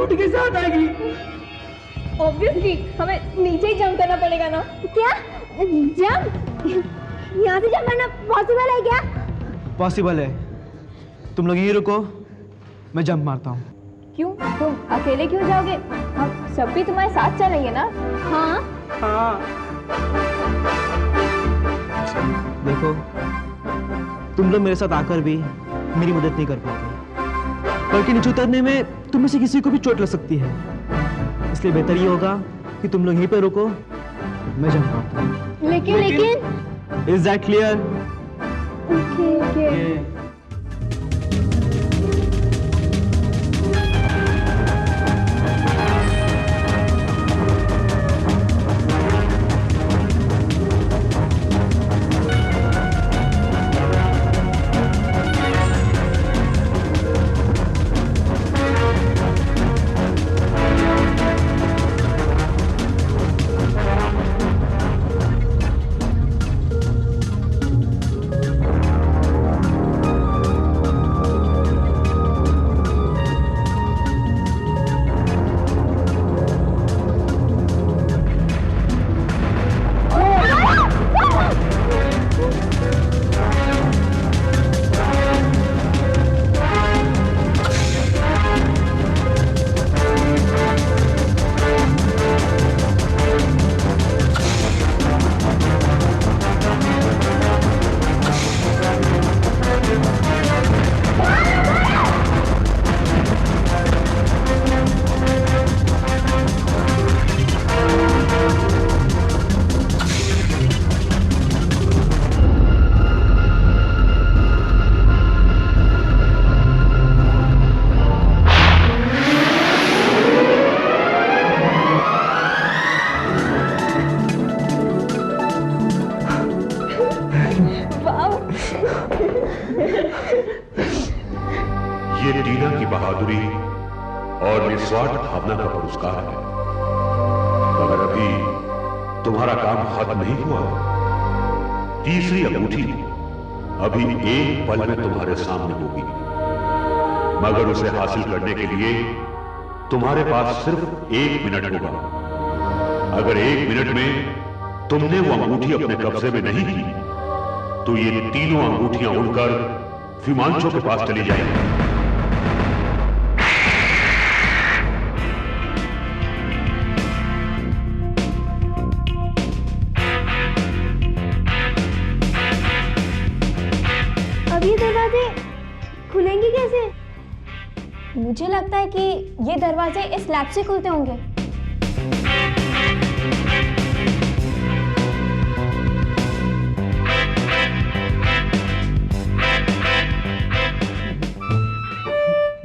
अंगूठी के साथ आएगी। ऑब्वियसली हमें नीचे ही जंप करना पड़ेगा ना। क्या जंप? यहाँ से जंप करना पॉसिबल है क्या? पॉसिबल है। तुम लोग यहीं रुको, मैं जंप मारता हूँ। क्यों? तुम अकेले क्यों जाओगे? हम सब भी तुम्हारे साथ चलेंगे ना। हाँ हाँ। देखो, तुम लोग मेरे साथ आकर भी मेरी मदद नहीं कर पाते, बल्कि नीचे उतरने में तुम में से किसी को भी चोट लग सकती है। इसलिए बेहतर ये होगा कि तुम लोग यहीं पर रुको, मैं जंप मारता हूँ। लेकिन इज दैट क्लियर? ओके। ये टीना की बहादुरी और निस्वार्थ भावना का पुरस्कार है। मगर अभी तुम्हारा काम खत्म नहीं हुआ। तीसरी अंगूठी अभी एक पल में तुम्हारे सामने होगी, मगर उसे हासिल करने के लिए तुम्हारे पास सिर्फ 1 मिनट होगा। अगर 1 मिनट में तुमने वो अंगूठी अपने कब्जे में नहीं की, तो ये तीनों अंगूठियां उड़कर विमांशों के पास चली जाएंगी। अब ये दरवाजे खुलेंगे कैसे? मुझे लगता है कि ये दरवाजे इस स्लैब से खुलते होंगे।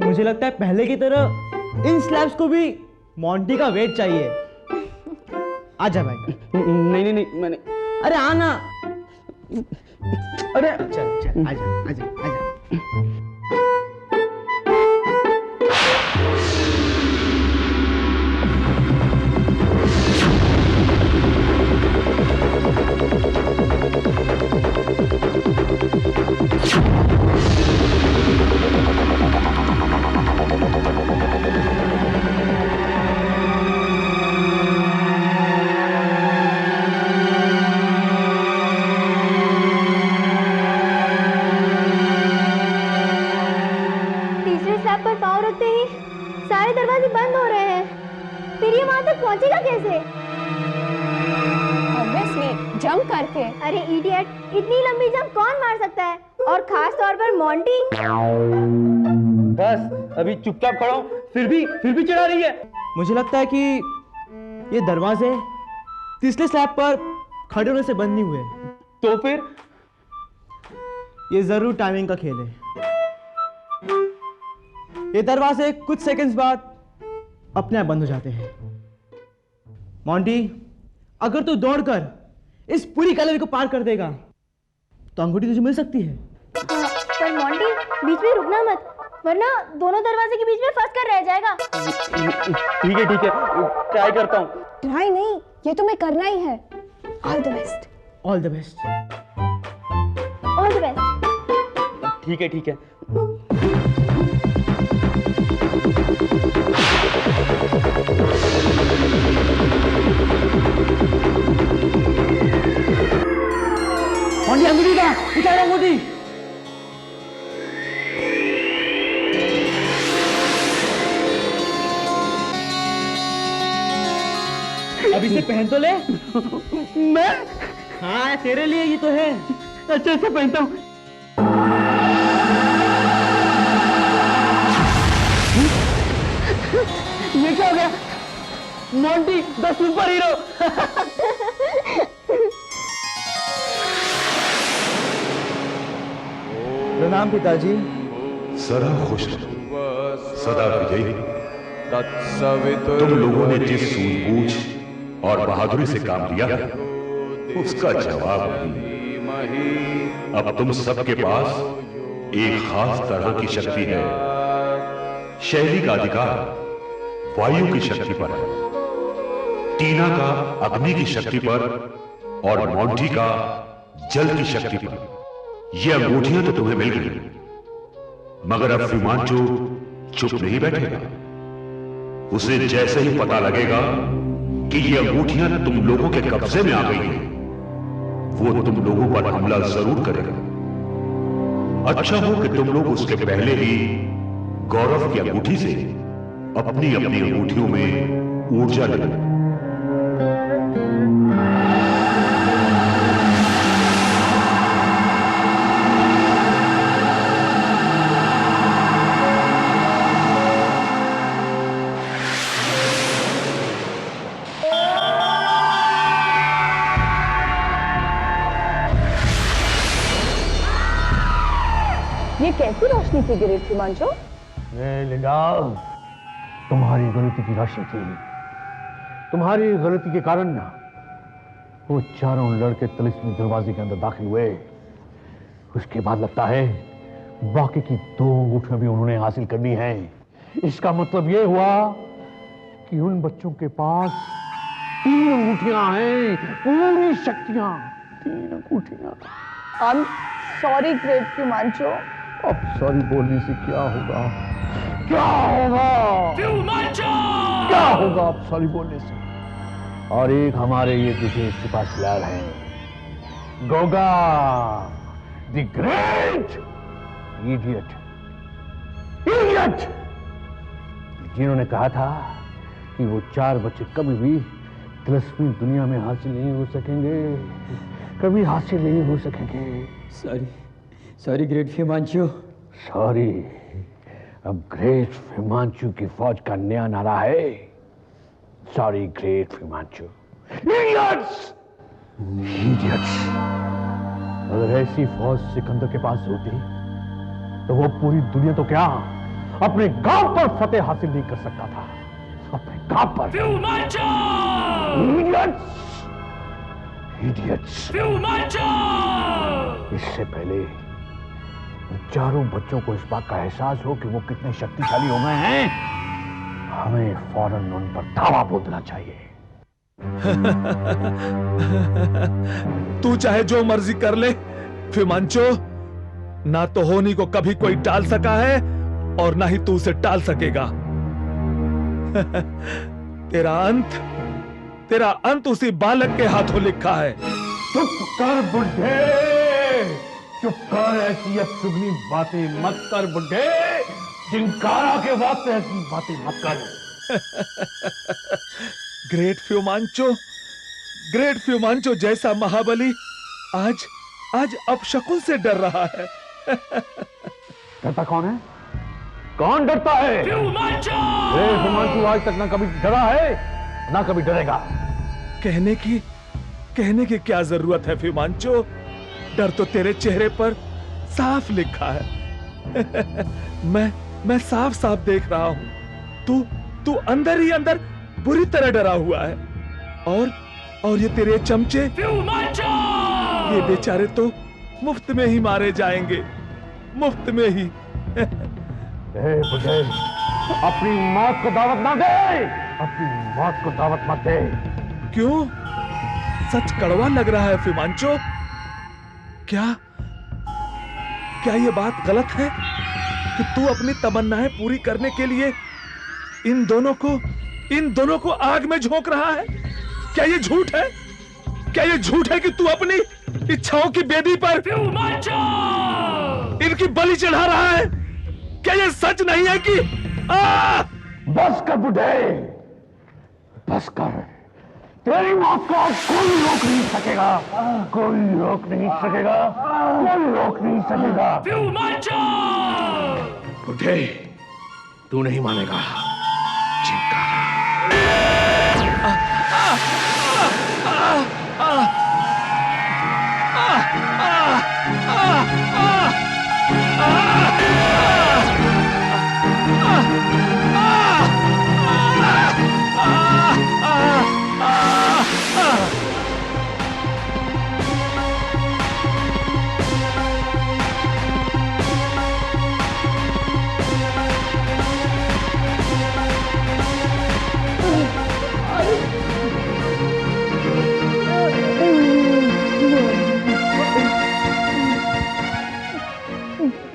मुझे लगता है पहले की तरह इन स्लैब्स को भी मोंटी का वेट चाहिए। आजा भाई। नहीं मैंने, अरे आना। अरे चल चल आजा आजा आजा। सारे दरवाजे बंद हो रहे हैं, फिर ये वहां तक पहुंचेगा कैसे? ऑब्वियसली जंप करके। अरे इडियट, इतनी लंबी जंप कौन मार सकता है, और खास तौर पर मोंटी। बस अभी चुपचाप खड़ा हूं, फिर भी चढ़ा रही है। मुझे लगता है कि ये दरवाजे तीसरे स्लैब पर खड़े होने से बंद नहीं हुए, तो फिर ये जरूर टाइमिंग का खेल है। ये दरवाजे कुछ सेकंड्स बाद अपने आप बंद हो जाते हैं। मोंटी, अगर तू दौड़कर इस पूरी गैलरी को पार कर देगा तो अंगूठी तुझे मिल सकती है। पर मोंटी, बीच में रुकना मत, वरना दोनों दरवाजे के बीच में फंस कर रह जाएगा। ठीक है, ट्राई करता हूँ। ट्राई नहीं, ये तुम्हें करना ही है। All the best. All the best. All the best. ठीक है। मोंटी अंगूठी का उठाओ अंगूठी। अब इसे पहन तो ले। मैं हाँ तेरे लिए ये तो है। अच्छे से पहनता हूँ। ये क्या हो गया? Monty the super hero. प्रणाम पिताजी। सदा खुश रहो, सदा विजयी। तुम लोगों ने जिस सूझबूझ और बहादुरी से काम लिया है, उसका जवाब नहीं। अब तुम सबके पास एक खास तरह की शक्ति है। शैली का अधिकार वायु की शक्ति पर है, टीना का अग्नि की शक्ति पर और मोंटी का जल की शक्ति पर। ये अंगूठियां तो तुम्हें मिल गई, मगर अब फीमांचो चुप नहीं बैठेगा। उसे जैसे ही पता लगेगा कि ये अंगूठियां तुम लोगों के कब्जे में आ गई हैं, वो तुम लोगों पर हमला जरूर करेगा। अच्छा हो कि तुम लोग उसके पहले ही गौरव की अंगूठी से अपनी अपनी अंगूठियों में ऊर्जा ले लो। ये कैसी रोशनी थी गिरीश फीमांचो? लिंडा, तुम्हारी गलती की राशि थी। तुम्हारी गलती के कारण ना वो चारों लड़के तिलिस्मी दरवाजे के अंदर दाखिल हुए। उसके बाद लगता है बाकी की 2 अंगूठियां भी उन्होंने हासिल करनी है। इसका मतलब ये हुआ कि उन बच्चों के पास 3 अंगूठियां हैं, पूरी शक्तियां। 3 अंगूठियां। आई एम सॉरी ग्रेट फीमांचो। अब सॉरी बोलने से क्या होगा? क्या होगा? क्या होगा अब सॉरी बोलने से? और एक हमारे ये दूसरे सिपाहीलाल हैं, गोगा द ग्रेट इडियट, जिन्होंने कहा था कि वो 4 बच्चे कभी भी तिलिस्मी दुनिया में हासिल नहीं हो सकेंगे, कभी हासिल नहीं हो सकेंगे। सॉरी ग्रेट फीमांचो। सॉरी। अब ग्रेट फीमांचो की फौज का नया नारा है, सॉरी ग्रेट फीमांचो। इडियट्स! इडियट्स! अगर ऐसी फौज सिकंदर के पास होती तो वो पूरी दुनिया तो क्या अपने गांव पर फतेह हासिल नहीं कर सकता था। अपने गांव पर। इडियट्स! इडियट्स! इससे पहले चारों बच्चों को इस बात का एहसास हो कि वो कितने शक्तिशाली हो गए हैं, हमें फौरन उन पर धावा बोल देना चाहिए। तू चाहे जो मर्जी कर ले फीमांचो, ना तो होनी को कभी कोई टाल सका है और ना ही तू उसे टाल सकेगा। तेरा अंत उसी बालक के हाथों लिखा है। चुप कर बुढ़े, चुप कर। ऐसी अपशुगनी बातें मत कर बुढ़े। चिंकारा के वास्ते ऐसी बातें मत कर। ग्रेट फ्यूमांचो जैसा महाबली आज अपशकुन से डर रहा है। डरता कौन है? कौन डरता है? फ्यूमांचो आज तक ना कभी डरा है ना कभी डरेगा। कहने की क्या जरूरत है फ्यूमांचो? डर तो तेरे चेहरे पर साफ लिखा है। मैं साफ साफ देख रहा हूं। तू अंदर ही अंदर बुरी तरह डरा हुआ है। और ये तेरे चमचे, ये बेचारे तो मुफ्त में ही मारे जाएंगे, मुफ्त में ही। बुढ़े, अपनी मौत को दावत ना दे, अपनी मौत को दावत मत दे। क्यों? सच कड़वा लग रहा है फ्यूमांचो। क्या ये बात गलत है? कि तू अपनी तमन्नाएं पूरी करने के लिए इन दोनों को आग में झोंक रहा है। क्या ये झूठ है? क्या ये झूठ है कि तू अपनी इच्छाओं की बेदी पर इनकी बलि चढ़ा रहा है? क्या ये सच नहीं है कि बस कर बुढ़े, बस कर। तेरी मौत को कोई रोक नहीं सकेगा, कोई रोक नहीं सकेगा, कोई रोक नहीं सकेगा। बुढ़े, तू नहीं मानेगा।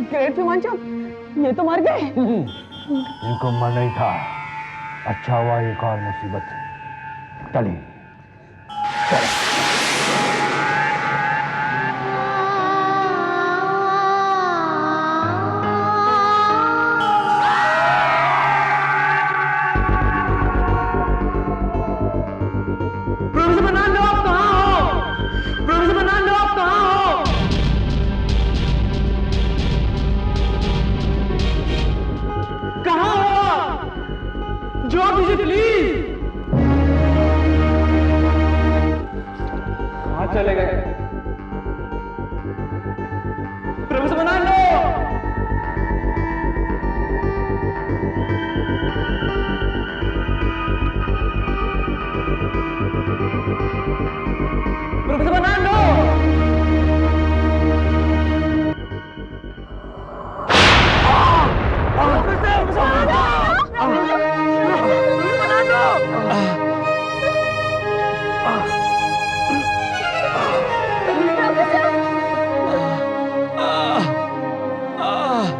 ग्रेट हिमांशु, ये तो मर गए। इनको मरना ही था। अच्छा हुआ एक और मुसीबत टली। प्रोफेसर फर्नांडो, आप कहाँ हो? प्रोफेसर फर्नांडो, आप कहाँ हो? कहाँ हो आप? जवाब दीजिए प्लीज। कहाँ चले गए? Professor Fernando! Professor Fernando!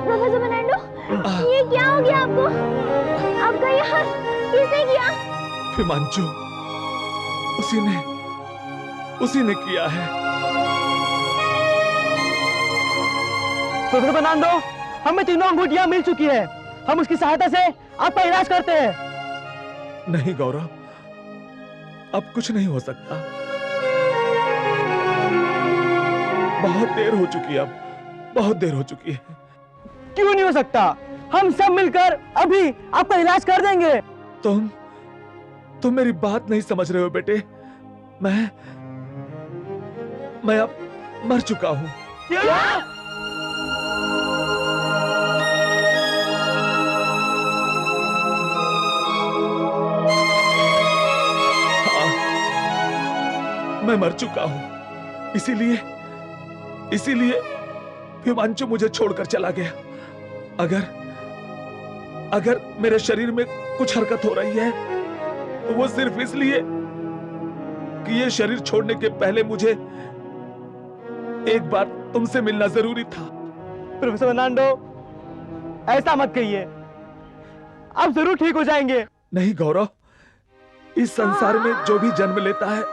Professor Fernando, ये क्या हो गया आपको? आपका ये हाथ किसने किया? हिमांशु, उसी ने किया है। प्रोफेसर फर्नांडो, हमें तीनों अंगूठियां मिल चुकी है। हम उसकी सहायता से आपका इलाज करते हैं। नहीं गौरव, अब कुछ नहीं हो सकता। बहुत देर हो चुकी है, अब बहुत देर हो चुकी है। क्यों नहीं हो सकता? हम सब मिलकर अभी आपका इलाज कर देंगे। तुम मेरी बात नहीं समझ रहे हो बेटे। मैं अब मर चुका हूं। क्या? मैं मर चुका हूं। इसीलिए हिमांशु मुझे छोड़कर चला गया। अगर मेरे शरीर में कुछ हरकत हो रही है तो वो सिर्फ इसलिए कि ये शरीर छोड़ने के पहले मुझे एक बार तुमसे मिलना जरूरी था। प्रोफेसर फर्नांडो, ऐसा मत कहिए। आप जरूर ठीक हो जाएंगे। नहीं गौरव, इस संसार में जो भी जन्म लेता है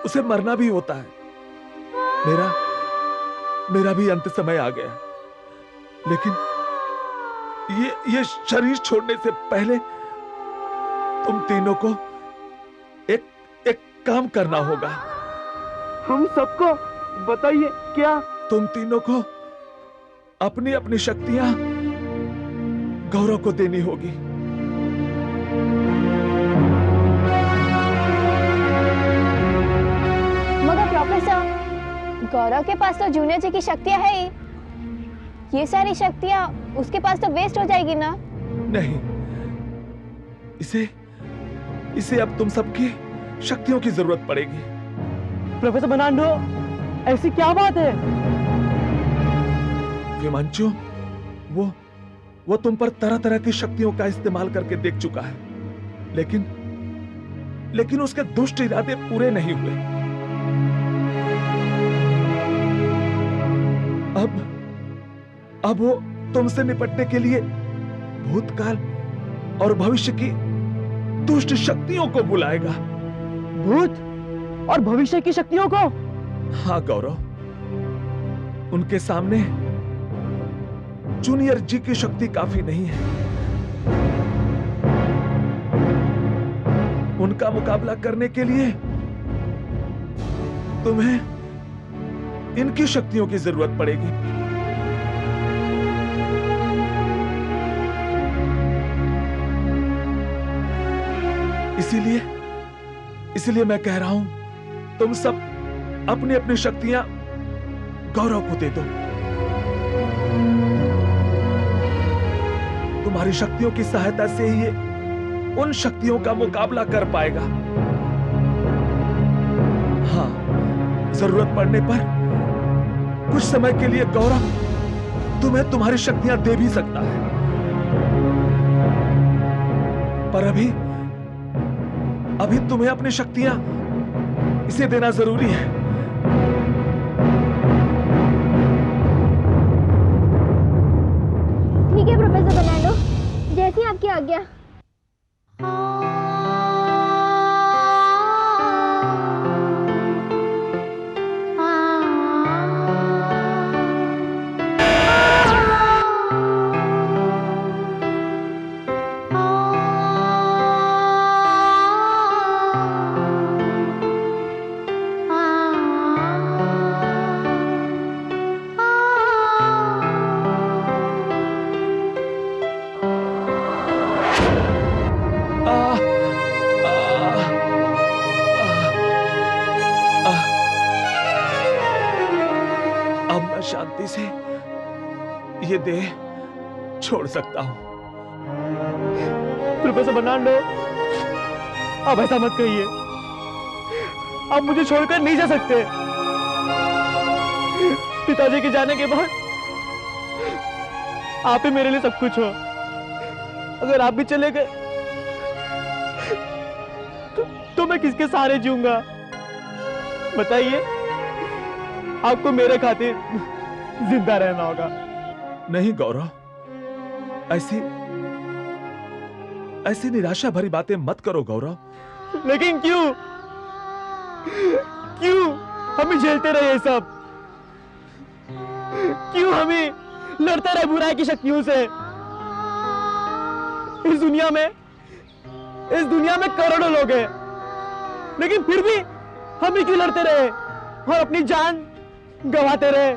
उसे मरना भी होता है। मेरा भी अंत समय आ गया। लेकिन ये शरीर छोड़ने से पहले तुम तीनों को एक काम करना होगा। हम सबको बताइए क्या? तुम तीनों को अपनी अपनी शक्तियां गौरव को देनी होगी। मगर प्रोफेसर, गौरव के पास तो जूनियर जी की शक्तियां है ही। ये सारी शक्तियां उसके पास तो वेस्ट हो जाएगी ना? नहीं, इसे अब तुम सबकी शक्तियों की जरूरत पड़ेगी। प्रोफेसर फर्नांडो, ऐसी क्या बात है? हिमांशु, वो तुम पर तरह तरह की शक्तियों का इस्तेमाल करके देख चुका है, लेकिन उसके दुष्ट इरादे पूरे नहीं हुए। अब वो तुमसे निपटने के लिए भूतकाल और भविष्य की दुष्ट शक्तियों को बुलाएगा। भूत और भविष्य की शक्तियों को? हाँ गौरव, उनके सामने जूनियर जी की शक्ति काफी नहीं है। उनका मुकाबला करने के लिए तुम्हें इनकी शक्तियों की जरूरत पड़ेगी। इसीलिए मैं कह रहा हूं, तुम सब अपनी अपनी शक्तियां गौरव को दे दो। तुम्हारी शक्तियों की सहायता से ही ये उन शक्तियों का मुकाबला कर पाएगा। हाँ, जरूरत पड़ने पर कुछ समय के लिए गौरव तुम्हें तुम्हारी शक्तियां दे भी सकता है, पर अभी तुम्हें अपनी शक्तियां इसे देना जरूरी है। ठीक है प्रोफेसर बनाडो, जैसी आपकी आज्ञा। शांति से ये देह छोड़ सकता हूं। प्रोफेसर बर्नार्डो, आप ऐसा मत कहिए। आप मुझे छोड़कर नहीं जा सकते। पिताजी के जाने के बाद आप ही मेरे लिए सब कुछ हो। अगर आप भी चले गए तो मैं किसके सहारे जीऊंगा? बताइए, आपको मेरे खातिर जिंदा रहना होगा। नहीं गौरव, ऐसी निराशा भरी बातें मत करो गौरव। लेकिन क्यों हमें झेलते रहे ये सब? क्यों हमें लड़ते रहे बुराई की शक्तियों से? इस दुनिया में करोड़ों लोग हैं, लेकिन फिर भी हम क्यों लड़ते रहे और अपनी जान गंवाते रहे?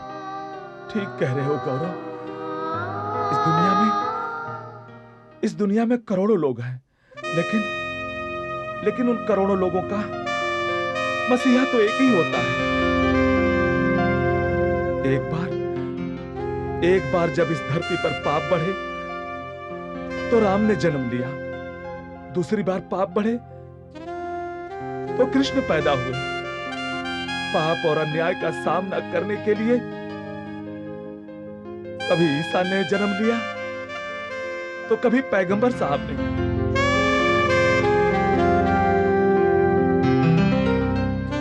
ठीक कह रहे हो गौरव, इस दुनिया में करोड़ों लोग हैं, लेकिन उन करोड़ों लोगों का मसीहा तो एक ही होता है। एक बार जब इस धरती पर पाप बढ़े तो राम ने जन्म लिया, दूसरी बार पाप बढ़े तो कृष्ण पैदा हुए। पाप और अन्याय का सामना करने के लिए कभी ईसा ने जन्म लिया तो कभी पैगंबर साहब ने।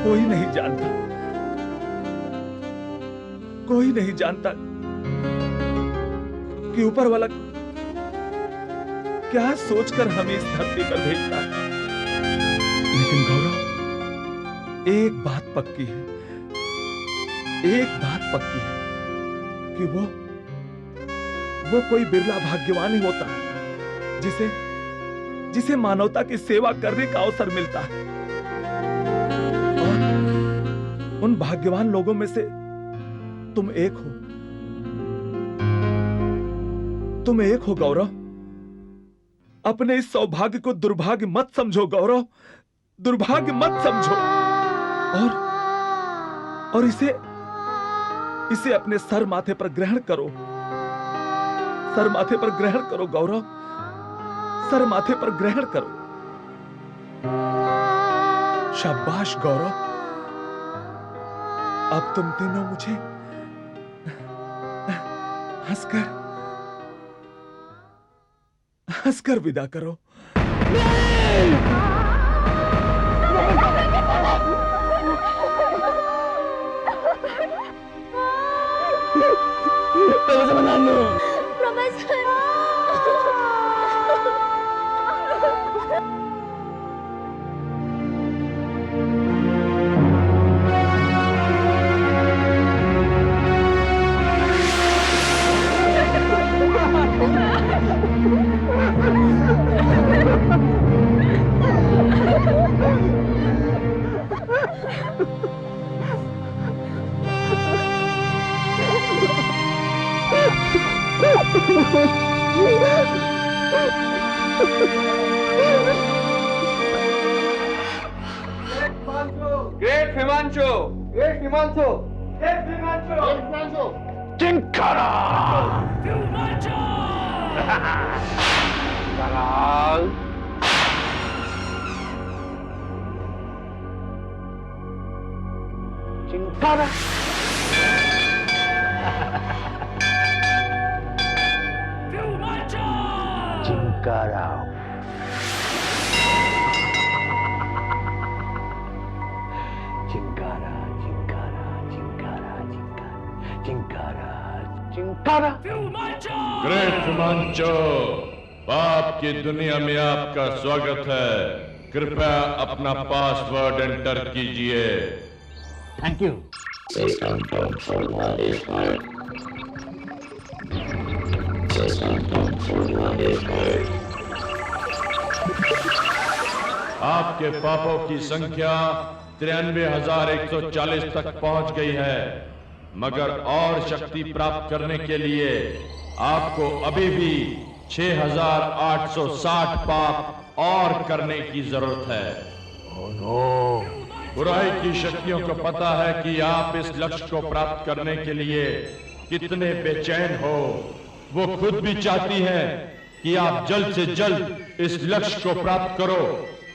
कोई नहीं जानता कि ऊपर वाला क्या सोचकर हमें इस धरती पर भेजता है। लेकिन गौरव, एक बात पक्की है कि वो कोई बिरला भाग्यवान ही होता है जिसे मानवता की सेवा करने का अवसर मिलता है। और उन भाग्यवान लोगों में से तुम एक हो गौरव। अपने इस सौभाग्य को दुर्भाग्य मत समझो गौरव, दुर्भाग्य मत समझो। और इसे अपने सर माथे पर ग्रहण करो। सर माथे पर ग्रहण करो गौरव, सर माथे पर ग्रहण करो। शाबाश गौरव, अब तुम तीनों मुझे हंसकर विदा करो। प्रोफेसर बनानो। Professor great Himanshu, great Himanshu, great Himanshu, great Himanshu. चिंकारा दलाल। चिंकारा चिंकारा चिंकारा चिंकारा चिंकारा चिंकारा चिंकारा चिंकारा। ग्रेट हिमांशु, बाप की दुनिया में आपका स्वागत है। कृपया अपना पासवर्ड एंटर कीजिए। Thank you. आपके पापों की संख्या 93,140 तक पहुंच गई है, मगर और शक्ति प्राप्त करने के लिए आपको अभी भी 6,860 पाप और करने की जरूरत है। बुराई की शक्तियों को पता है कि आप इस लक्ष्य को प्राप्त करने के लिए कितने बेचैन हो। वो खुद भी चाहती हैं कि आप जल्द से जल्द इस लक्ष्य को प्राप्त करो,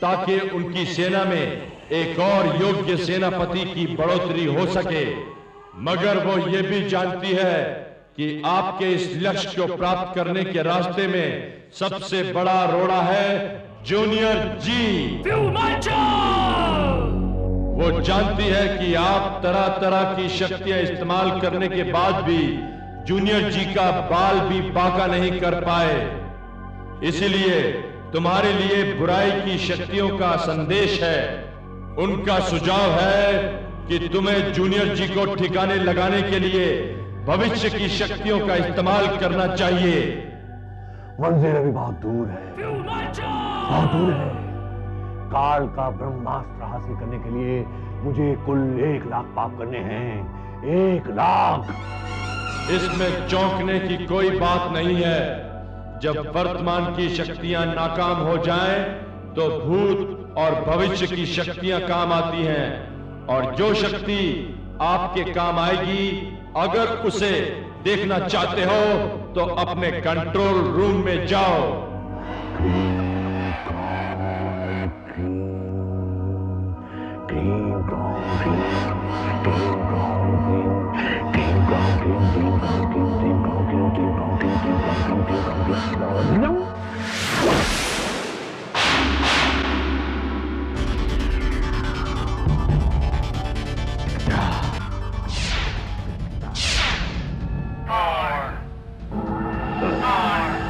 ताकि उनकी सेना में एक और योग्य सेनापति की बढ़ोतरी हो सके। मगर वो ये भी जानती है कि आपके इस लक्ष्य को प्राप्त करने के रास्ते में सबसे बड़ा रोड़ा है जूनियर जी। वो जानती है कि आप तरह तरह की शक्तियां इस्तेमाल करने के बाद भी जूनियर जी का बाल भी बांका नहीं कर पाए। इसीलिए तुम्हारे लिए बुराई की शक्तियों का संदेश है। उनका सुझाव है कि तुम्हें जूनियर जी को ठिकाने लगाने के लिए भविष्य की शक्तियों का इस्तेमाल करना चाहिए। मंजिल अभी बहुत दूर है, बहुत दूर है। काल का ब्रह्मास्त्र हासिल करने के लिए मुझे कुल 1 लाख पाप करने हैं। 1 लाख। इसमें चौंकने की कोई बात नहीं है। जब वर्तमान की शक्तियां नाकाम हो जाएं, तो भूत और भविष्य की शक्तियां काम आती हैं। और जो शक्ति आपके काम आएगी, अगर उसे देखना चाहते हो तो अपने कंट्रोल रूम में जाओ।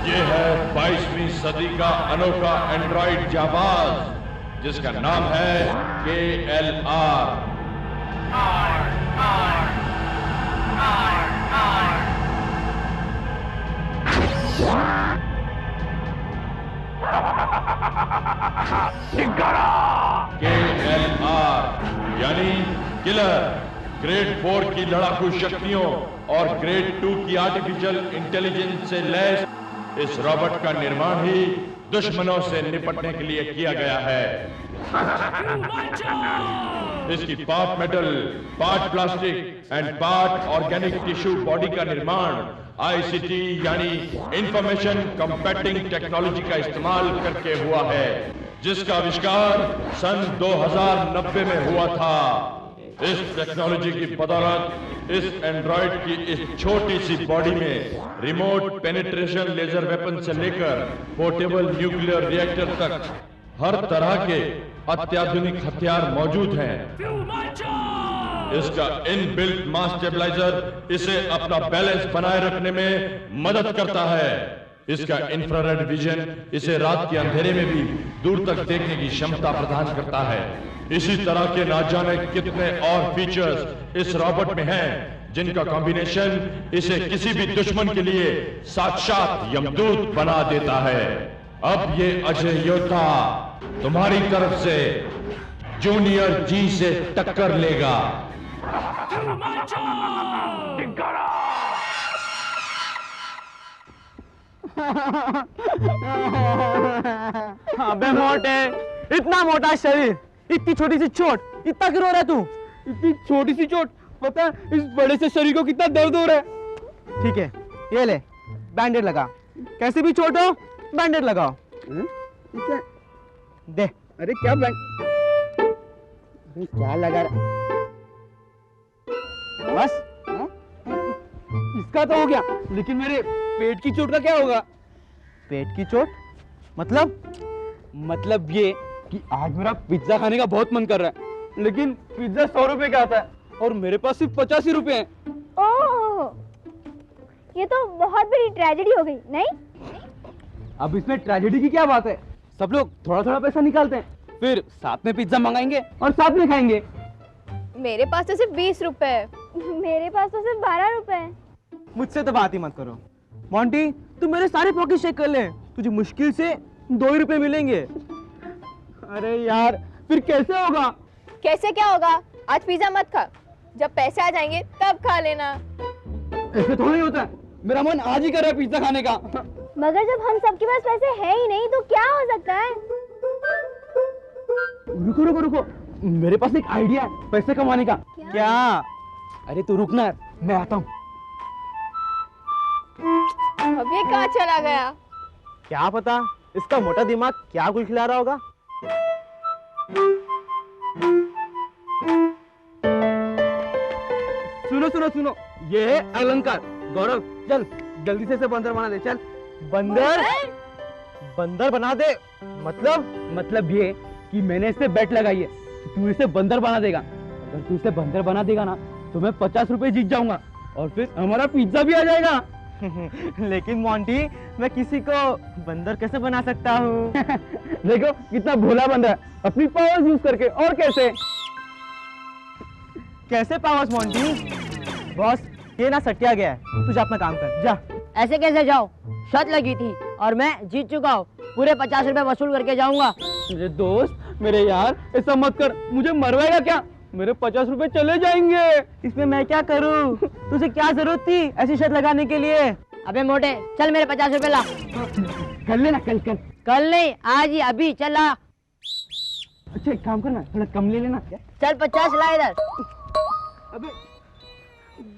ये है 22वीं सदी का अनोखा एंड्रॉइड जाबाज, जिसका नाम है KLR। KLR यानी किलर। ग्रेड 4 की लड़ाकू शक्तियों और ग्रेड 2 की आर्टिफिशियल इंटेलिजेंस से लैस इस रॉबोट का निर्माण ही दुश्मनों से निपटने के लिए किया गया है। इसकी part metal, part plastic and part organic tissue body का निर्माण ICT यानी इंफॉर्मेशन कंप्यूटिंग टेक्नोलॉजी का इस्तेमाल करके हुआ है, जिसका आविष्कार सन 2090 में हुआ था। इस टेक्नोलॉजी की बदौलत इस एंड्रॉइड की इस छोटी सी बॉडी में रिमोट पेनिट्रेशन लेजर वेपन से लेकर पोर्टेबल न्यूक्लियर रिएक्टर तक हर तरह के अत्याधुनिक हथियार मौजूद हैं। इसका इनबिल्ट मास स्टेबलाइजर इसे अपना बैलेंस बनाए रखने में मदद करता है। इसका इंफ्रारेड विजन इसे रात के अंधेरे में भी दूर तक देखने की क्षमता प्रदान करता है। इसी तरह के ना जाने कितने और फीचर्स इस रॉबोट में हैं, जिनका कॉम्बिनेशन इसे किसी भी दुश्मन के लिए साक्षात यमदूत बना देता है। अब ये अजय योद्धा तुम्हारी तरफ से जूनियर जी से टक्कर लेगा। अबे मोटे, इतना मोटा शरीर, इतनी छोटी सी चोट, इतना क्यों रो रहा है तू? इतनी छोटी सी चोट, पता है इस बड़े से शरीर को कितना दर्द हो रहा है। ठीक है, ये ले बैंडेड लगा। कैसी भी चोट हो बैंडेड लगाओ। क्या? दे। अरे क्या अरे क्या लगा बस। इसका तो हो गया, लेकिन मेरे पेट की चोट का क्या होगा? पेट की चोट मतलब ये कि आज मेरा पिज्जा खाने का बहुत मन कर रहा है, लेकिन पिज्जा 100 रुपए का आता है और मेरे पास सिर्फ 85 ही रुपए हैं। ओह, ये तो बहुत बड़ी ट्रेजेडी हो गई, नहीं? अब इसमें ट्रेजेडी की क्या बात है? सब लोग थोड़ा थोड़ा पैसा निकालते हैं, फिर साथ में पिज्जा मंगाएंगे और साथ में खाएंगे। मेरे पास तो सिर्फ 20 रुपए है। मेरे पास तो सिर्फ 12 रुपए हैं। मुझसे तो बात ही मत करो। मोंटी, तू मेरे सारे पॉकेट चेक कर ले, तुझे मुश्किल से 2 ही रुपए मिलेंगे। अरे यार, फिर कैसे होगा? कैसे क्या होगा? आज पिज्जा मत खा, जब पैसे आ जाएंगे तब खा लेना। ऐसे थोड़ा ही होता है, मेरा मन आज ही कर रहा है पिज्जा खाने का। मगर जब हम सबके पास पैसे है ही नहीं तो क्या हो सकता है? रुको रुको रुको, मेरे पास एक आइडिया है पैसे कमाने का। क्या? अरे तू रुक ना, मैं आता हूँ। अब ये कहाँ चला गया? क्या पता, इसका मोटा दिमाग क्या गुल खिला रहा होगा। सुनो सुनो सुनो, ये है अलंकार। गौरव चल जल्दी से इसे बंदर बना दे। चल। बंदर? बंदर बना दे? मतलब ये कि मैंने इससे बेट लगाई है कि तू इसे बंदर बना देगा। अगर तू इसे बंदर बना देगा ना तो मैं 50 रुपए जीत जाऊंगा और फिर हमारा पिज्जा भी आ जाएगा। लेकिन मोंटी, मैं किसी को बंदर कैसे बना सकता हूँ? देखो कितना भोला बंदा है, अपनी पावर्स यूज करके। और कैसे? कैसे पावर्स मोंटी? बॉस, ये ना सटिया गया है, तू जा अपना काम कर, जा। ऐसे कैसे जाओ? शर्त लगी थी और मैं जीत चुका हूँ। पूरे 50 रुपए वसूल करके जाऊंगा। मेरे दोस्त, मेरे यार, ऐसा मत कर। मुझे मरवाएगा क्या? मेरे 50 रुपए चले जाएंगे। इसमें मैं क्या करूँ? तुझे क्या जरूरत थी ऐसी शर्त लगाने के लिए? अबे मोटे, चल मेरे 50 रुपए ला। कल लेना, कल कल। कल नहीं, आज ही, अभी चल ला। अच्छा एक काम करना, थोड़ा कम ले लेना। चल 50 ला इधर। अबे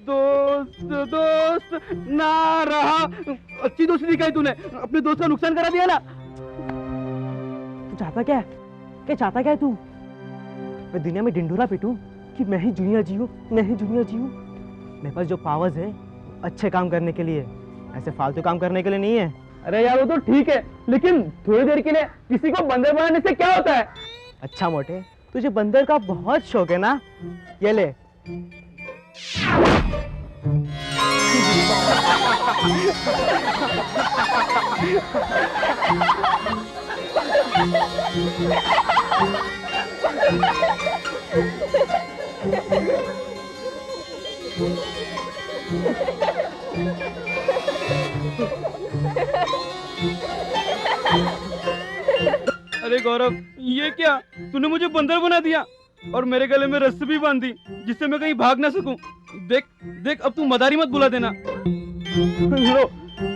दोस्त दोस्त ना रहा। अच्छी दोस्ती दिखाई तूने, अपने दोस्त का नुकसान करा दिया ना। तू चाहता क्या है? क्या चाहता क्या है तू? मैं दुनिया में ढिंढोरा पीटूं कि मैं ही जूनियर जी हूँ, मैं ही जूनियर जी हूँ? मेरे पास जो पावर्स है अच्छे काम करने के लिए, ऐसे फालतू काम करने के लिए नहीं है। अरे यार वो तो ठीक है, लेकिन थोड़ी देर के लिए किसी को बंदर बनाने से क्या होता है? अच्छा मोटे, तुझे बंदर का बहुत शौक है ना? ये ले। अरे गौरव, ये क्या? तूने मुझे बंदर बना दिया और मेरे गले में रस्सी भी बांध दी जिससे मैं कहीं भाग ना सकूं। देख देख, अब तू मदारी मत बुला देना। लो,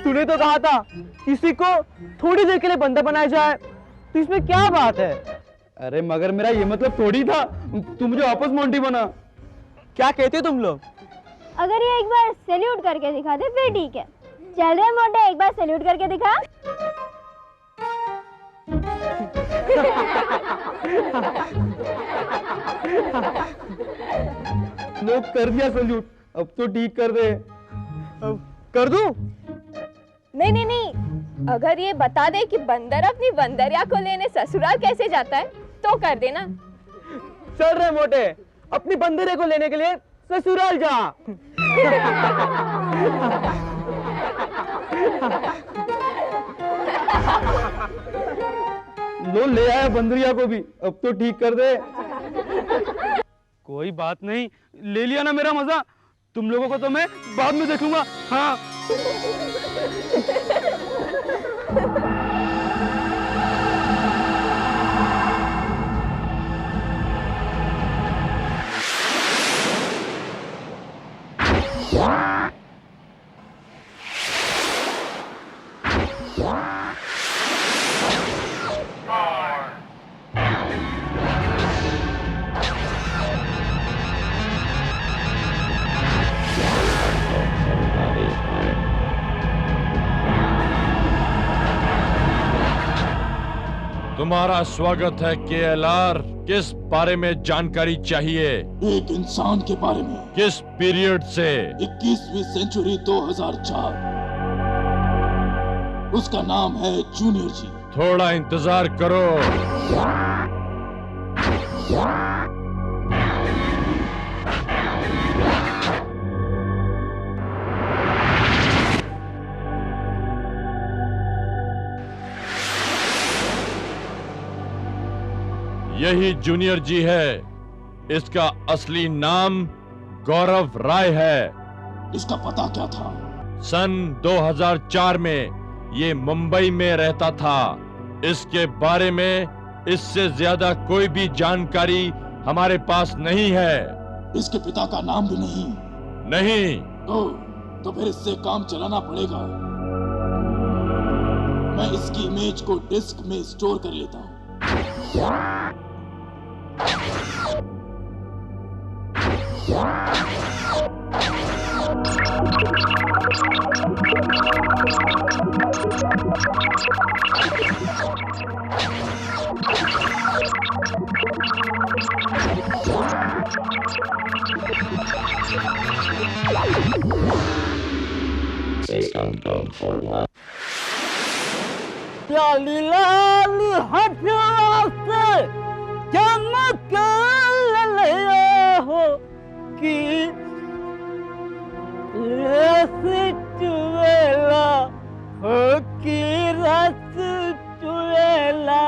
तूने तो कहा था किसी को थोड़ी देर के लिए बंदर बनाया जाए, तो इसमें क्या बात है? अरे मगर मेरा ये मतलब थोड़ी था, तू मुझे वापस मोंटी बना। क्या कहते हो तुम लोग? अगर ये एक बार सैल्यूट करके दिखा दे फिर ठीक है। चल रहे मोटे, एक बार सैल्यूट करके दिखा। लोग कर दिया सैल्यूट, अब तो ठीक कर दे। अब कर दूं? नहीं नहीं नहीं, अगर ये बता दे कि बंदर अपनी बंदरिया को लेने ससुराल कैसे जाता है तो कर देना। चल रहे मोटे, अपनी बंदरे को लेने के लिए ससुराल जा। लो ले आया बंदरिया को भी, अब तो ठीक कर दे। कोई बात नहीं, ले लिया ना मेरा मजा। तुम लोगों को तो मैं बाद में देखूंगा। हाँ तुम्हारा स्वागत है KLR। किस बारे में जानकारी चाहिए? एक इंसान के बारे में। किस पीरियड से? 21वीं सेंचुरी 2004। उसका नाम है जूनियर जी। थोड़ा इंतजार करो। यही जूनियर जी है। इसका असली नाम गौरव राय है। इसका पता क्या था? सन 2004 में ये मुंबई में रहता था। इसके बारे में इससे ज्यादा कोई भी जानकारी हमारे पास नहीं है। इसके पिता का नाम भी नहीं? नहीं। तो फिर इससे काम चलाना पड़ेगा। मैं इसकी इमेज को डिस्क में स्टोर कर लेता हूँ। लाली लाली हथियार से चमक ललिया हो कि रस चुएला हो कि रस चुएला।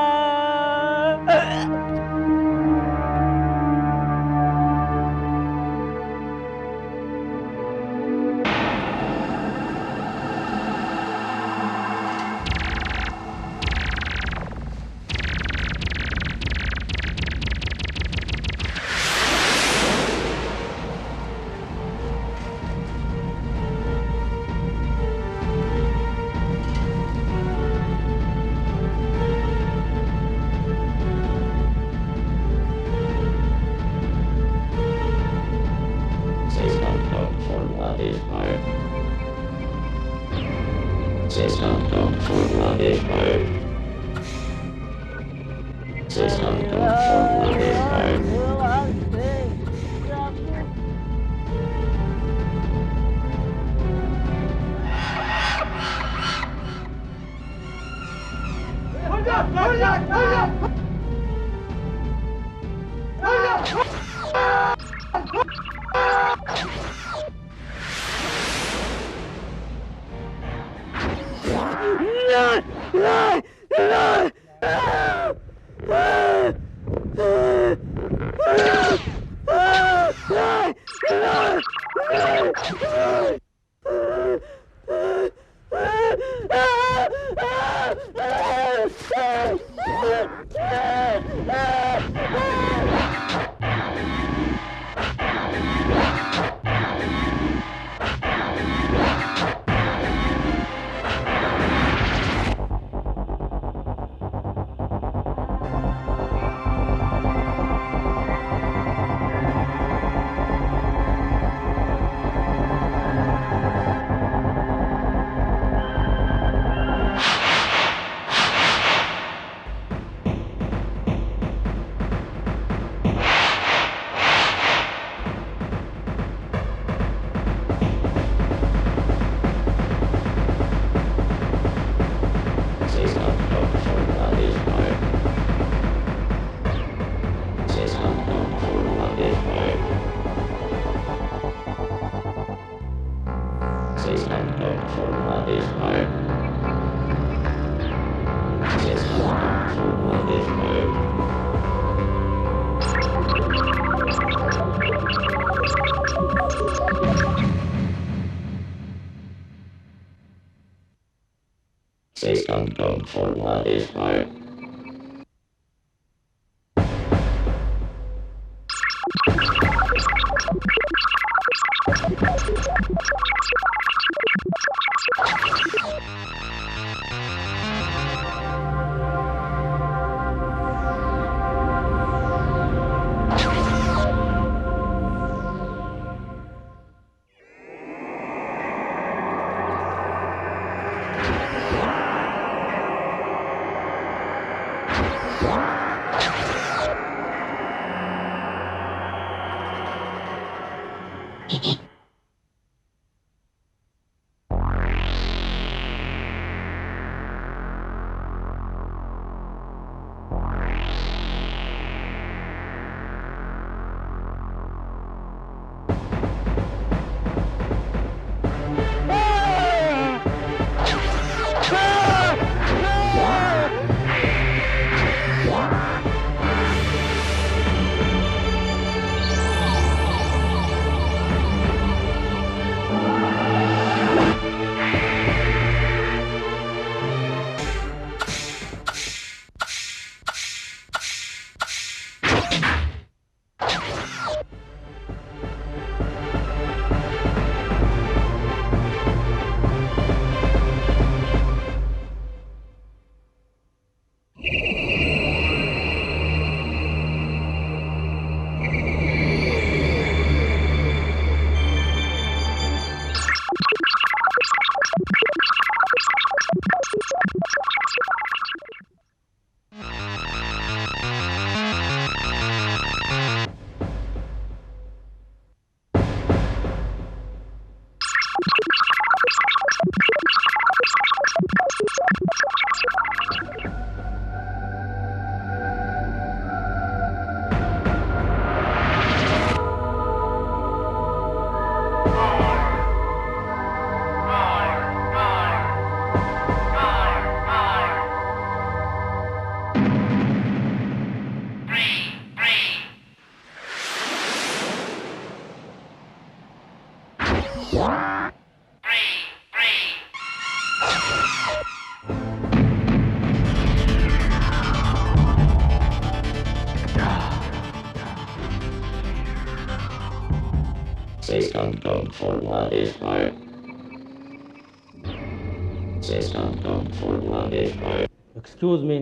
Excuse me,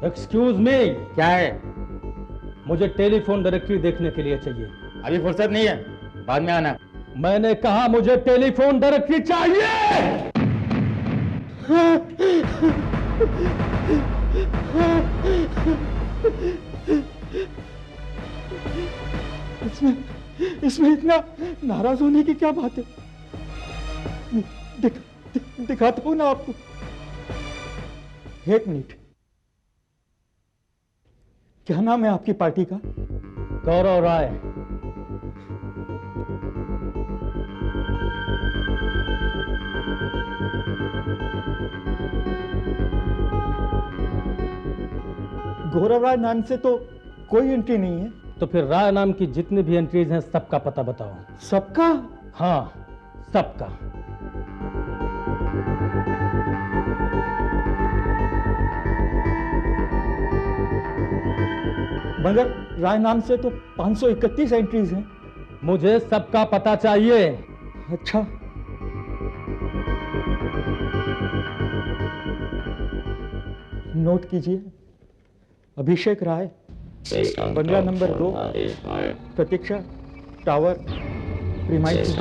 excuse me. क्या है? मुझे टेलीफोन डायरेक्टरी देखने के लिए चाहिए। अभी फुर्सत नहीं है, बाद में आना। मैंने कहा मुझे टेलीफोन डायरेक्टरी चाहिए। इसमें इतना नाराज होने की क्या बात है? दिखाता हूं ना आपको। एक मिनट, क्या नाम है आपकी पार्टी का? गौरव राय। गौरव राय नाम से तो कोई एंट्री नहीं है। तो फिर राय नाम की जितनी भी एंट्रीज हैं सबका पता बताओ। सबका? हाँ, सबका। मगर राय नाम से तो 531 एंट्रीज हैं। मुझे सबका पता चाहिए। अच्छा, नोट कीजिए। अभिषेक राय, बंगला नंबर 2, प्रतीक्षा टावर, प्रीमाइस।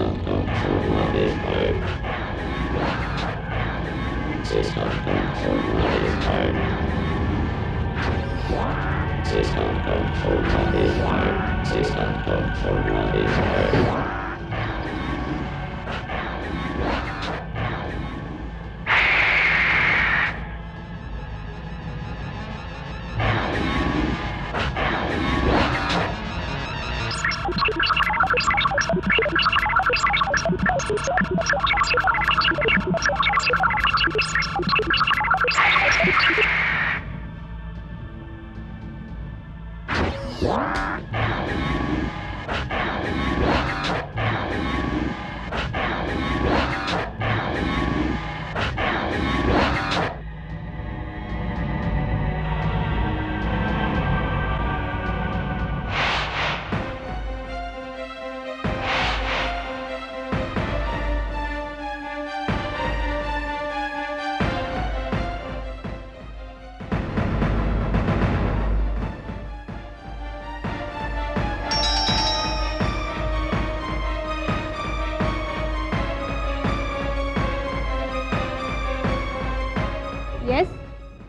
यस,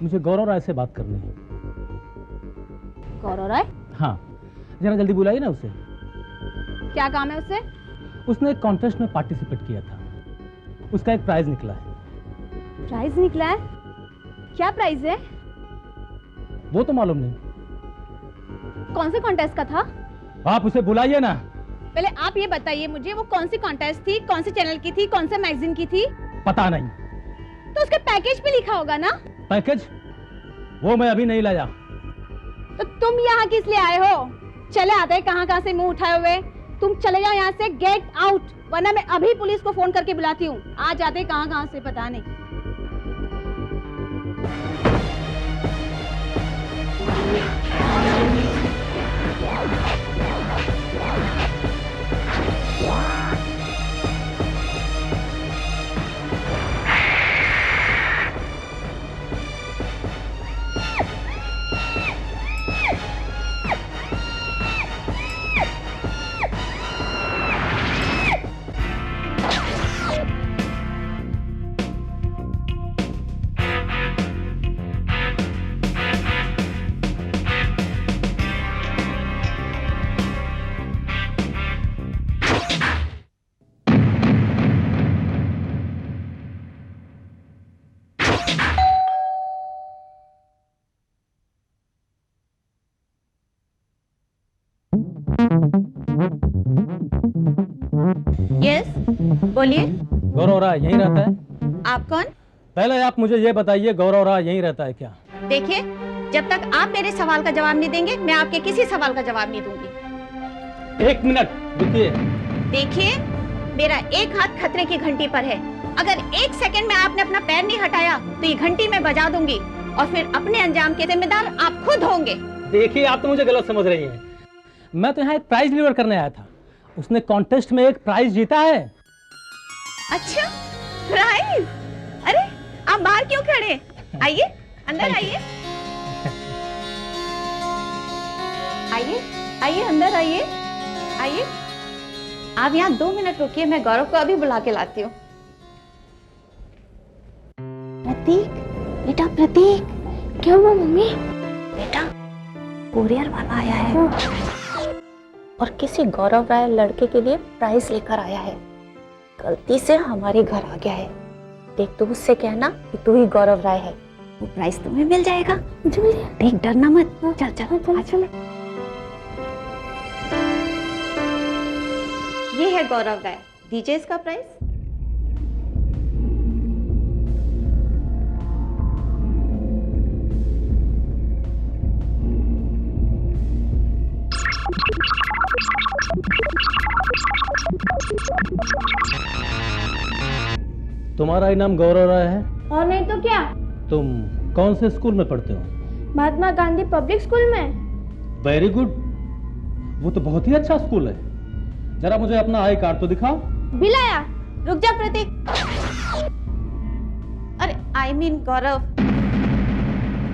मुझे गौरव राय से बात करनी है। गौरव राय? हाँ, जरा जल्दी बुलाइए ना उसे। क्या काम है उससे? उसने एक कॉन्टेस्ट में पार्टिसिपेट किया था, उसका एक प्राइज निकला है। प्राइज निकला है? क्या प्राइज है? वो तो मालूम नहीं। कौन से कॉन्टेस्ट का था? आप उसे बुलाइए ना। पहले आप ये बताइए मुझे, वो कौन सी कॉन्टेस्ट थी, कौन से चैनल की थी, कौन से मैगजीन की थी? पता नहीं। तो उसके पैकेज पे लिखा होगा ना? पैकेज? वो मैं अभी नहीं लाया। तो तुम यहाँ किस लिए आए हो? चले आते हैं कहाँ से मुंह उठाए हुए। तुम चले जाओ यहाँ से, गेट आउट, वरना मैं अभी पुलिस को फोन करके बुलाती हूँ। आ जाते कहाँ से पता नहीं। यस, बोलिए। गौरव राय यहीं रहता है? आप कौन? पहले आप मुझे ये बताइए, गौरव राय यहीं रहता है क्या? देखिए, जब तक आप मेरे सवाल का जवाब नहीं देंगे, मैं आपके किसी सवाल का जवाब नहीं दूंगी। एक मिनट रुकिए। देखिए, मेरा एक हाथ खतरे की घंटी पर है। अगर एक सेकंड में आपने अपना पैर नहीं हटाया तो ये घंटी मैं बजा दूंगी और फिर अपने अंजाम के जिम्मेदार आप खुद होंगे। देखिए, आप तो मुझे गलत समझ रही हैं। मैं तो यहाँ एक प्राइज डिलीवर करने आया था। उसने कॉन्टेस्ट में एक प्राइज जीता है। अच्छा, प्राइज? अरे आप बाहर क्यों खड़े? आइए, अंदर आइए। आइए, आइए, अंदर आइए, आइए। आप यहाँ 2 मिनट रुकिए, मैं गौरव को अभी बुला के लाती हूँ। प्रतीक, बेटा प्रतीक। क्या हुआ मम्मी? बेटा, कुरियर वाला आया है और किसी गौरव राय लड़के के लिए प्राइज लेकर आया है। गलती से हमारे घर आ गया है। देख, तू उससे कहना कि तू ही गौरव राय है। वो प्राइज तुम्हें मिल जाएगा। मुझे मिल जाएगा। देख, डरना मत। चल चल चल चल। ये है गौरव राय, दीजिए इसका प्राइज। तुम्हारा इनाम गौरव राय है? और नहीं तो क्या। तुम कौन से स्कूल में पढ़ते हो? महात्मा गांधी पब्लिक स्कूल में। वेरी गुड, वो तो बहुत ही अच्छा स्कूल है। जरा मुझे अपना आई कार्ड तो दिखाओ। बिलाया। रुक जा प्रतीक। अरे आई मीन गौरव,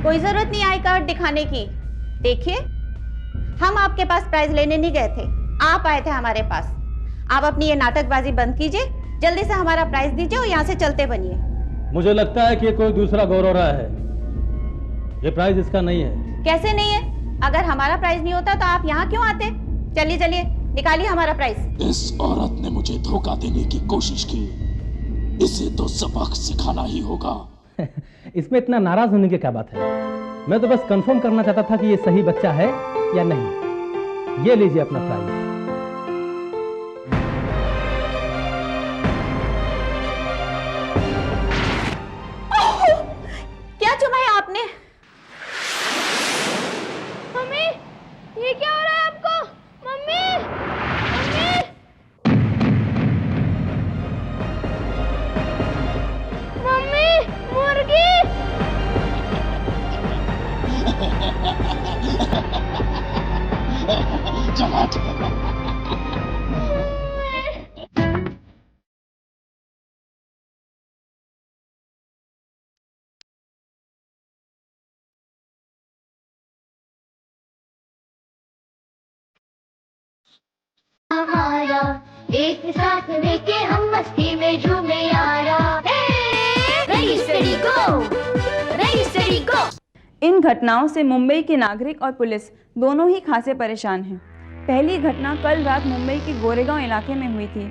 कोई जरूरत नहीं आई कार्ड दिखाने की। देखिए, हम आपके पास प्राइज लेने नहीं गए थे, आप आए थे हमारे पास। आप अपनी ये नाटकबाजी बंद कीजिए, जल्दी से हमारा प्राइज दीजिए और यहाँ से चलते बनिए। मुझे लगता है कि कोई दूसरा गौरव राय है। ये प्राइज इसका नहीं है। कैसे नहीं है? अगर हमारा प्राइज नहीं होता तो आप यहाँ क्यों आते? चलिए चलिए, निकालिए हमारा प्राइज। इस औरत ने मुझे धोखा देने की कोशिश की, इसे तो सबक सिखाना ही होगा। इसमें इतना नाराज होने की क्या बात है? मैं तो बस कंफर्म करना चाहता था कि ये सही बच्चा है या नहीं। ये लीजिए अपना प्राइज। आपने? मम्मी, ये क्या हो रहा है आपको? मम्मी, मम्मी, मम्मी, मुर्गी। चला हमारा एक साथ लेके हम मस्ती में झूमे यारा। Ready steady go, ready steady go. इन घटनाओं से मुंबई के नागरिक और पुलिस दोनों ही खासे परेशान हैं। पहली घटना कल रात मुंबई के गोरेगांव इलाके में हुई थी,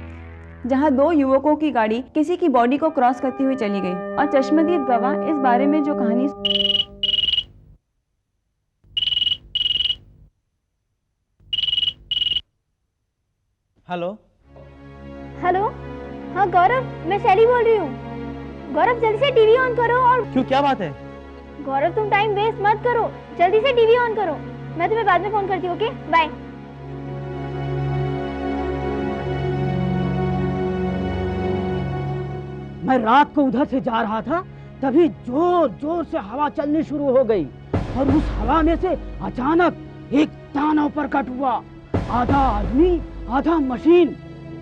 जहां 2 युवकों की गाड़ी किसी की बॉडी को क्रॉस करती हुई चली गई और चश्मदीद गवाह इस बारे में जो कहानी हेलो हेलो, हाँ गौरव, मैं शैली बोल रही हूँ। गौरव जल्दी से टीवी ऑन करो। और क्यों, क्या बात है? गौरव तुम टाइम वेस्ट मत करो, जल्दी से टीवी ऑन करो। मैं तुम्हें बाद में फोन करती हूँ, ओके? बाय। मैं रात को उधर से जा रहा था, तभी जोर जोर से हवा चलनी शुरू हो गई और उस हवा में से अचानक एक दानव प्रकट हुआ। आधा आदमी आधा मशीन।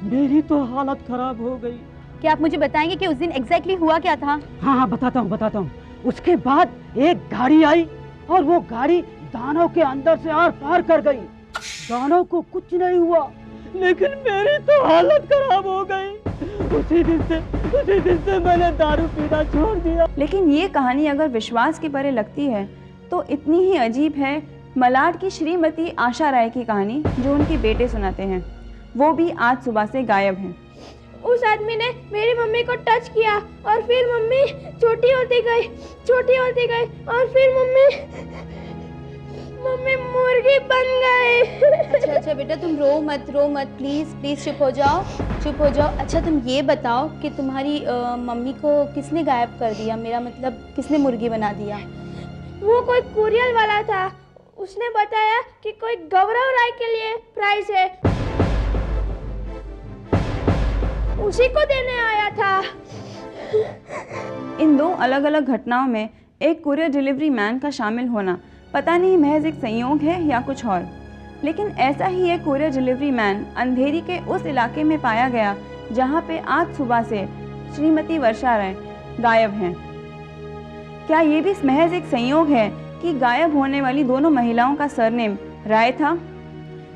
मेरी तो हालत खराब हो गई। क्या आप मुझे बताएंगे कि उस दिन एग्जैक्टली हुआ क्या था? हाँ बताता हूँ। उसके बाद एक गाड़ी आई और वो गाड़ी दानव के अंदर से आर पार कर गई। दानव को कुछ नहीं हुआ, लेकिन मेरी तो हालत खराब हो गई। उसी दिन से मैंने दारू पीना छोड़ दिया। लेकिन ये कहानी अगर विश्वास के परे लगती है तो इतनी ही अजीब है मलाड की श्रीमती आशा राय की कहानी, जो उनके बेटे सुनाते हैं। वो भी आज सुबह से गायब हैं। उस आदमी ने मेरी मम्मी को टच किया और फिर मम्मी छोटी होती गई और फिर मम्मी मुर्गी बन गई। अच्छा बेटा, तुम रो मत प्लीज चुप हो जाओ। अच्छा तुम ये बताओ कि तुम्हारी मम्मी को किसने गायब कर दिया? मेरा मतलब किसने मुर्गी बना दिया? वो कोई कुरियर वाला था, उसने बताया कि कोई गौरव राय के लिए प्राइस है, उसी को देने आया था। इन 2 अलग अलग घटनाओं में एक कुरियर डिलीवरी मैन का शामिल होना पता नहीं महज एक संयोग है या कुछ और, लेकिन ऐसा ही एक कुरियर डिलीवरी मैन अंधेरी के उस इलाके में पाया गया जहां पे आज सुबह से श्रीमती वर्षा राय गायब हैं। क्या ये भी महज एक संयोग है कि गायब होने वाली दोनों महिलाओं का सरनेम राय था?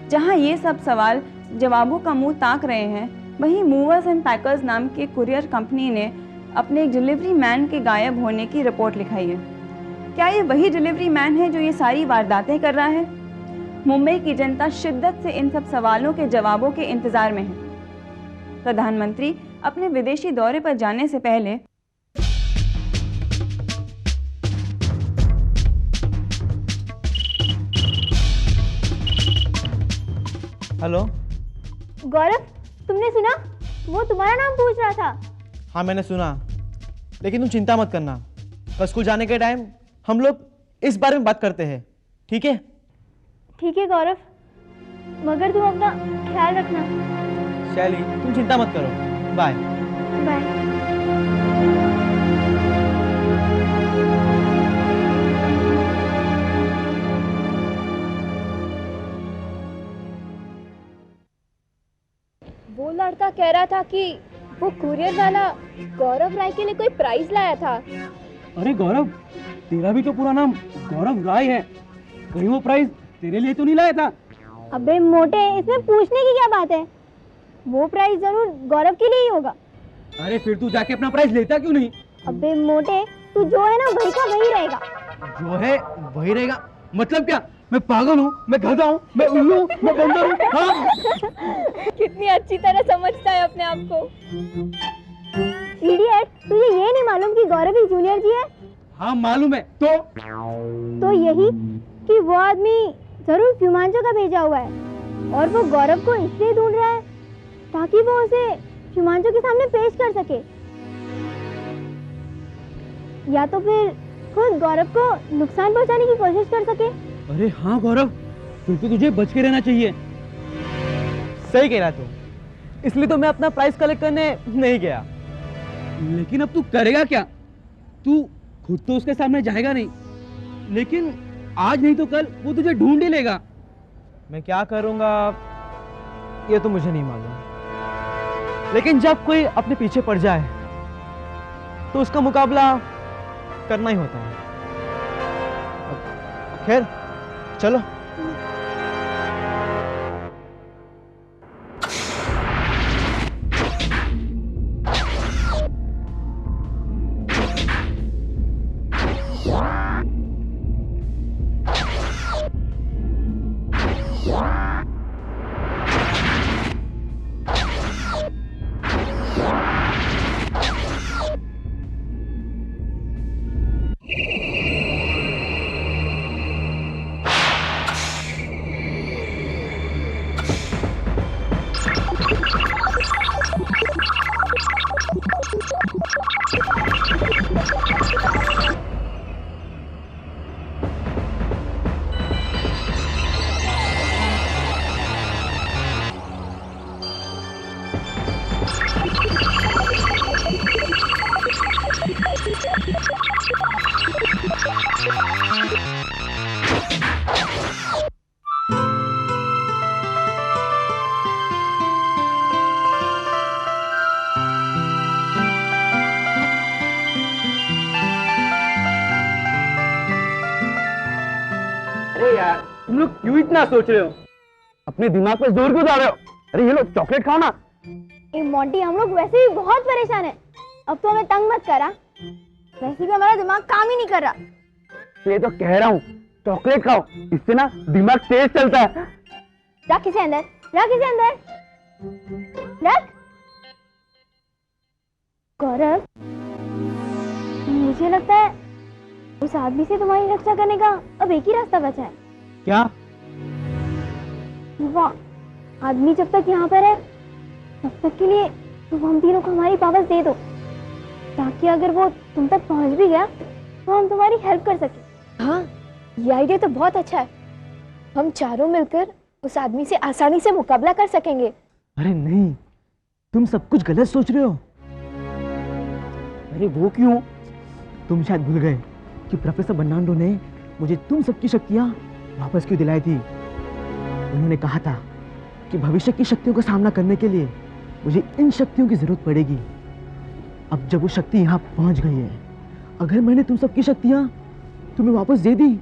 जहां ये सब सवाल जवाबों का मुंह ताक रहे हैं, वहीं मूवर्स एंड पैकर्स नाम के कुरियर कंपनी ने अपने एक डिलीवरी मैन के गायब होने की रिपोर्ट लिखाई है। क्या ये वही डिलीवरी मैन है जो ये सारी वारदातें कर रहा है? मुंबई की जनता शिद्दत से इन सब सवालों के जवाबों के इंतजार में है। प्रधानमंत्री अपने विदेशी दौरे पर जाने से पहले हेलो गौरव, तुमने सुना? वो तुम्हारा नाम पूछ रहा था। हाँ मैंने सुना, लेकिन तुम चिंता मत करना। कल स्कूल जाने के टाइम हम लोग इस बारे में बात करते हैं, ठीक है? ठीक है गौरव, मगर तुम अपना ख्याल रखना। शैली तुम चिंता मत करो। Bye bye. वो लड़का कह रहा था कि वो कुरियर वाला गौरव राय के लिए कोई प्राइज लाया था। अरे गौरव, तेरा भी तो पूरा नाम गौरव राय है, कहीं वो प्राइज तेरे लिए तो नहीं लाया था? अबे मोटे, इसमें पूछने की क्या बात है? वो प्राइज जरूर गौरव के लिए ही होगा। अरे फिर तू जाके अपना प्राइज लेता क्यों नहीं? अबे मोटे, तू जो है ना वही का वही रहेगा। जो है वही रहेगा मतलब क्या? मैं पागल हूँ, मैं गधा हूँ, मैं उल्लू हूँ, मैं बंदर हूँ? हाँ? कितनी अच्छी तरह समझता है अपने आप को। इडियट, तुझे ये नहीं मालूम कि गौरव ही जूनियर जी है? हाँ मालूम है। तो यही कि वो आदमी जरूर फ्यूमांचो का भेजा हुआ है और वो गौरव को इसलिए ढूंढ रहा है ताकि वो उसे फ्यूमांचो के सामने पेश कर सके, या तो फिर खुद गौरव को नुकसान पहुंचाने की कोशिश कर सके। अरे हाँ गौरव, फिर तो तुझे बच के रहना चाहिए। सही कह रहा तू, इसलिए तो मैं अपना प्राइस कलेक्ट करने नहीं गया। लेकिन अब तू करेगा क्या? तू खुद तो उसके सामने जाएगा नहीं, लेकिन आज नहीं तो कल वो तुझे ढूंढ ही लेगा। मैं क्या करूंगा ये तो मुझे नहीं मालूम, लेकिन जब कोई अपने पीछे पड़ जाए तो उसका मुकाबला करना ही होता है। खैर चलो। अरे यार, तुम लोग क्यों इतना सोच रहे हो? अपने दिमाग पे जोर क्यों डाल रहे हो? अरे ये लो चॉकलेट खाओ ना। ए मोंटी, हम लोग वैसे ही बहुत परेशान हैं। अब तो हमें तंग मत करा, वैसे भी हमारा दिमाग काम ही नहीं कर रहा। ये तो कह रहा हूँ, चॉकलेट खाओ, इससे ना दिमाग तेज चलता है। रख इसे अंदर, रख इसे अंदर, रख। गौरव, मुझे लगता है उस आदमी से तुम्हारी रक्षा करने का अब एक ही रास्ता बचा है। क्या? वो आदमी जब तक यहाँ पर है तब तक के लिए तुम हम तीनों को हमारी पावर्स दे दो, ताकि अगर वो तुम तक पहुँच भी गया तो हम तुम्हारी हेल्प कर सके। हाँ, ये आइडिया तो बहुत अच्छा है। हम चारों मिलकर उस आदमी से आसानी से मुकाबला कर सकेंगे। अरे नहीं, तुम सब कुछ गलत सोच रहे हो। अरे वो क्यों? तुम शायद भूल गए कि प्रोफेसर बर्नार्डो ने मुझे तुम सबकी शक्तियां वापस क्यों दिलाई थी। उन्होंने कहा था कि भविष्य की शक्तियों का सामना करने के लिए मुझे इन शक्तियों की जरूरत पड़ेगी। अब जब वो शक्ति यहाँ पहुंच गई है, अगर मैंने तुम सबकी शक्तियां तुम्हें वापस दे दी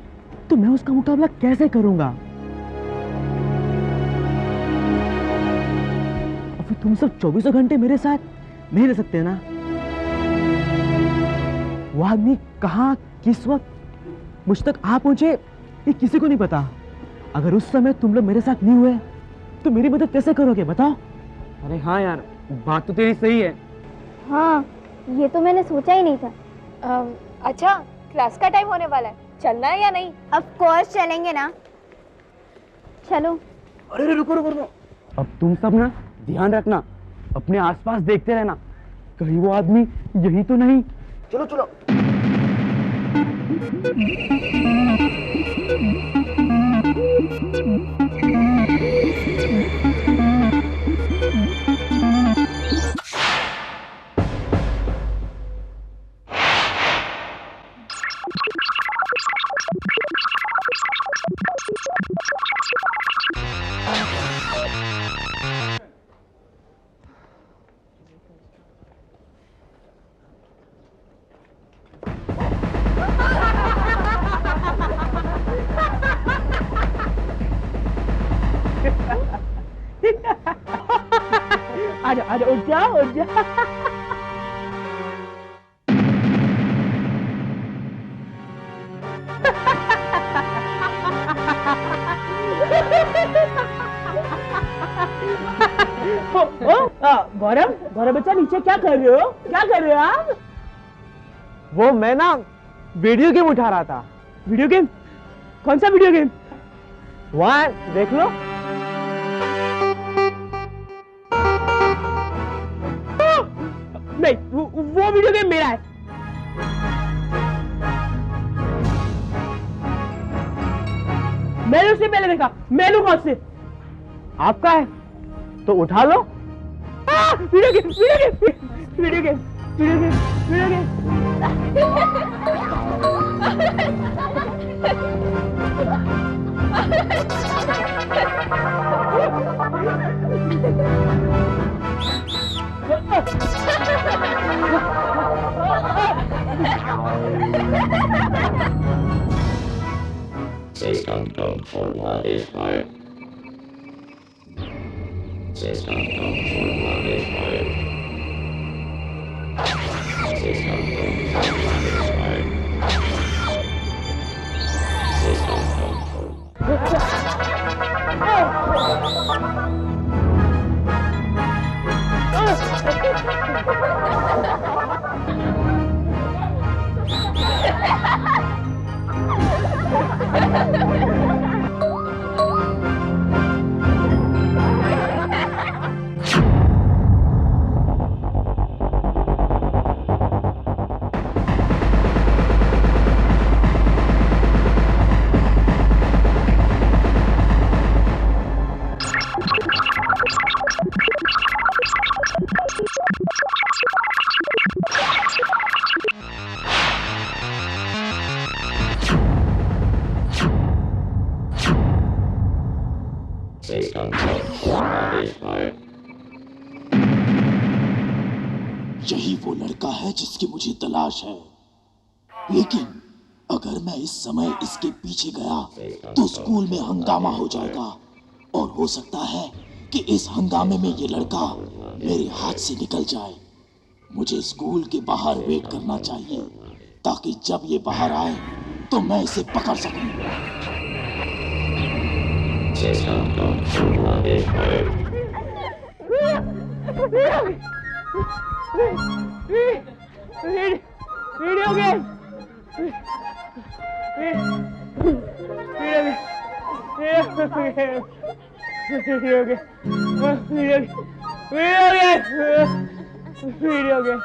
तो मैं उसका मुकाबला कैसे करूंगा? और फिर तुम सब 24 घंटे मेरे साथ नहीं रह सकते ना। वो आदमी कहाँ किस वक्त मुझ तक आ पहुंचे ये किसी को नहीं पता। अगर उस समय तुम लोग मेरे साथ नहीं हुए तो मेरी मदद कैसे करोगे बताओ? अरे हाँ यार, बात तो तेरी सही है। हाँ, ये तो मैंने सोचा ही नहीं था। अच्छा, क्लास का टाइम होने वाला है, चलना है या नहीं? ऑफ कोर्स चलेंगे ना, चलो। अरे रुको रुको रुको, अब तुम सब ना ध्यान रखना, अपने आसपास देखते रहना, कहीं वो आदमी यही तो नहीं। चलो चलो। आजा आजा, उठ जा उठ जा। गौरव, गौरव बच्चा, नीचे क्या कर रहे हो? क्या कर रहे हो आप? वो मैं ना वीडियो गेम उठा रहा था। Video game? कौन सा वीडियो गेम? वहाँ देख लो। नहीं, वो वीडियो गेम मेरा है। मैंने उससे पहले देखा। मैं लूंगा उससे। आपका है तो उठा लो। Video game, video game, video game, video game, video game. यही वो लड़का है जिसकी मुझे तलाश है, लेकिन अगर मैं इस समय इसके पीछे गया तो स्कूल में हंगामा हो जाएगा और हो सकता है कि इस हंगामे में ये लड़का मेरे हाथ से निकल जाए। मुझे स्कूल के बाहर वेट करना चाहिए ताकि जब ये बाहर आए तो मैं इसे पकड़ सकूं। Video game, video game.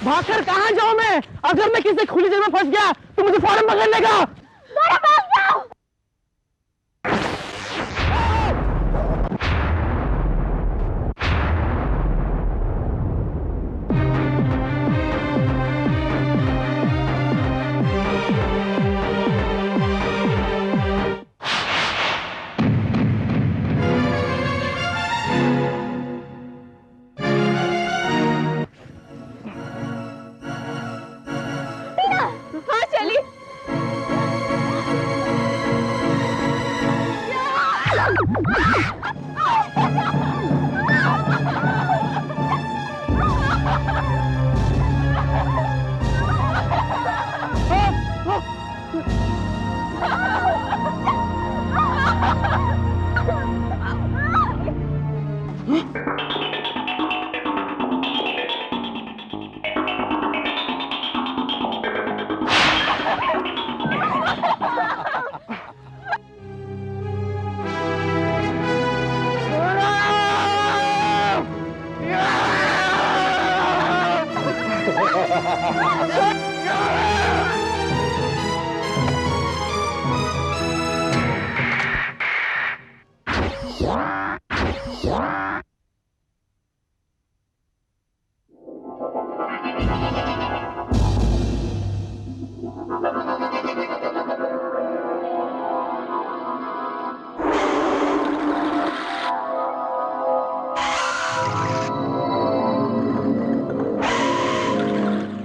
भागकर कहाँ जाऊँ मैं? अगर मैं किसी खुली जगह में फंस गया तो मुझे फौरन पकड़ लेगा।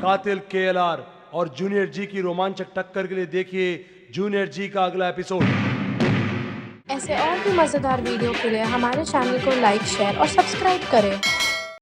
कातिल KLR और जूनियर जी की रोमांचक टक्कर के लिए देखिए जूनियर जी का अगला एपिसोड। ऐसे और भी मजेदार वीडियो के लिए हमारे चैनल को लाइक, शेयर और सब्सक्राइब करें।